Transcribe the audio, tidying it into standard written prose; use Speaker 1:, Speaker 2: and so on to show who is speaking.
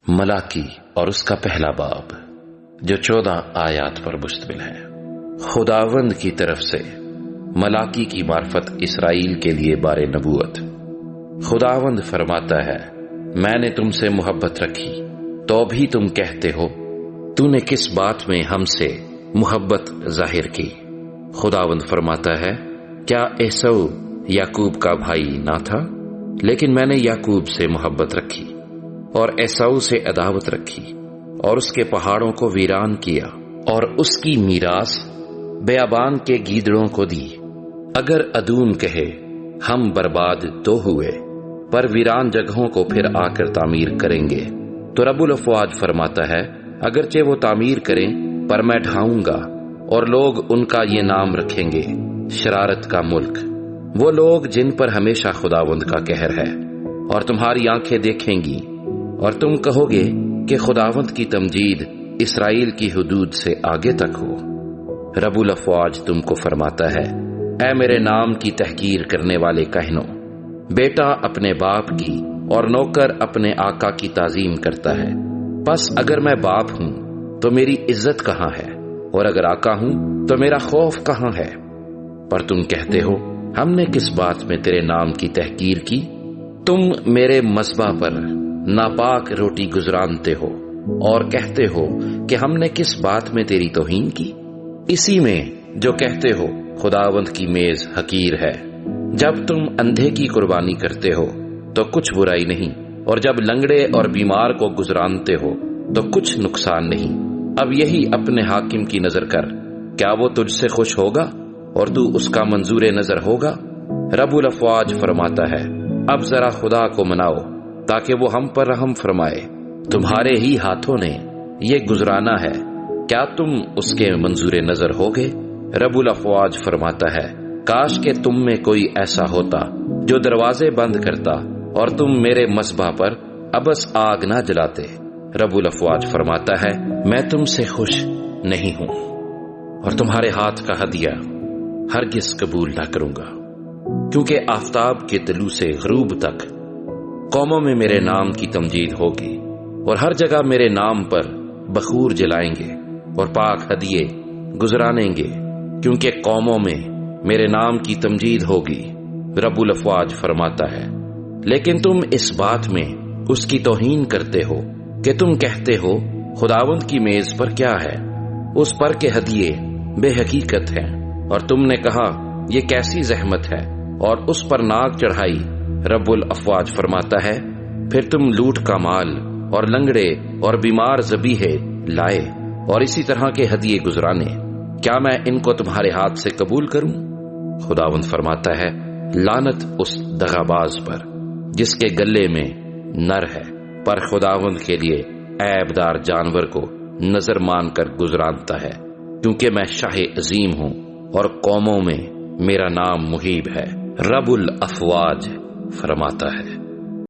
Speaker 1: ملاکی اور اس کا پہلا باب جو 14 آیات پر مشتمل ہے۔ خداوند کی طرف سے ملاکی کی معرفت اسرائیل کے لیے بار نبوت۔ خداوند فرماتا ہے، میں نے تم سے محبت رکھی تو بھی تم کہتے ہو تو نے کس بات میں ہم سے محبت ظاہر کی؟ خداوند فرماتا ہے، کیا عیسو یعقوب کا بھائی نہ تھا؟ لیکن میں نے یعقوب سے محبت رکھی اور عیسو سے عداوت رکھی اور اس کے پہاڑوں کو ویران کیا اور اس کی میراث بیابان کے گیدڑوں کو دی۔ اگر ادون کہے ہم برباد تو ہوئے، پر ویران جگہوں کو پھر آ کر تعمیر کریں گے، تو رب الافواج فرماتا ہے، اگرچہ وہ تعمیر کریں پر میں ڈھاؤں گا اور لوگ ان کا یہ نام رکھیں گے، شرارت کا ملک۔ وہ لوگ جن پر ہمیشہ خداوند کا قہر ہے، اور تمہاری آنکھیں دیکھیں گی اور تم کہو گے کہ خداوند کی تمجید اسرائیل کی حدود سے آگے تک ہو۔ رب الافواج تم کو فرماتا ہے، اے میرے نام کی تحقیر کرنے والے کہنوں، بیٹا اپنے باپ کی اور نوکر اپنے آقا کی تعظیم کرتا ہے، پس اگر میں باپ ہوں تو میری عزت کہاں ہے، اور اگر آقا ہوں تو میرا خوف کہاں ہے؟ پر تم کہتے ہو، ہم نے کس بات میں تیرے نام کی تحقیر کی؟ تم میرے مذبح پر ناپاک روٹی گزرانتے ہو اور کہتے ہو کہ ہم نے کس بات میں تیری توہین کی؟ اسی میں جو کہتے ہو خداوند کی میز حقیر ہے۔ جب تم اندھے کی قربانی کرتے ہو تو کچھ برائی نہیں، اور جب لنگڑے اور بیمار کو گزرانتے ہو تو کچھ نقصان نہیں۔ اب یہی اپنے حاکم کی نظر کر، کیا وہ تجھ سے خوش ہوگا اور تو اس کا منظور نظر ہوگا؟ رب الافواج فرماتا ہے، اب ذرا خدا کو مناؤ تاکہ وہ ہم پر رحم فرمائے۔ تمہارے ہی ہاتھوں نے یہ گزرانا ہے، کیا تم اس کے منظور نظر ہوگے؟ رب الافواج فرماتا ہے، کاش کہ تم میں کوئی ایسا ہوتا جو دروازے بند کرتا اور تم میرے مذبح پر ابس آگ نہ جلاتے۔ رب الافواج فرماتا ہے، میں تم سے خوش نہیں ہوں اور تمہارے ہاتھ کا ہدیہ ہرگز قبول نہ کروں گا، کیونکہ آفتاب کے طلوع سے غروب تک قوموں میں میرے نام کی تمجید ہوگی، اور ہر جگہ میرے نام پر بخور جلائیں گے اور پاک ہدیے گزرانیں گے، کیونکہ قوموں میں میرے نام کی تمجید ہوگی۔ رب الافواج فرماتا ہے، لیکن تم اس بات میں اس کی توہین کرتے ہو کہ تم کہتے ہو خداوند کی میز پر کیا ہے؟ اس پر کے ہدیے بے حقیقت ہیں، اور تم نے کہا یہ کیسی زحمت ہے اور اس پر ناک چڑھائی۔ رب الافواج فرماتا ہے، پھر تم لوٹ کا مال اور لنگڑے اور بیمار ذبیحے لائے اور اسی طرح کے ہدیے گزرانے، کیا میں ان کو تمہارے ہاتھ سے قبول کروں؟ خداوند فرماتا ہے، لعنت اس دغاباز پر جس کے گلے میں نر ہے، پر خداوند کے لیے عیب دار جانور کو نظر مان کر گزرانتا ہے، کیونکہ میں شاہ عظیم ہوں اور قوموں میں میرا نام مہیب ہے۔ رب الافواج فرماتا ہے۔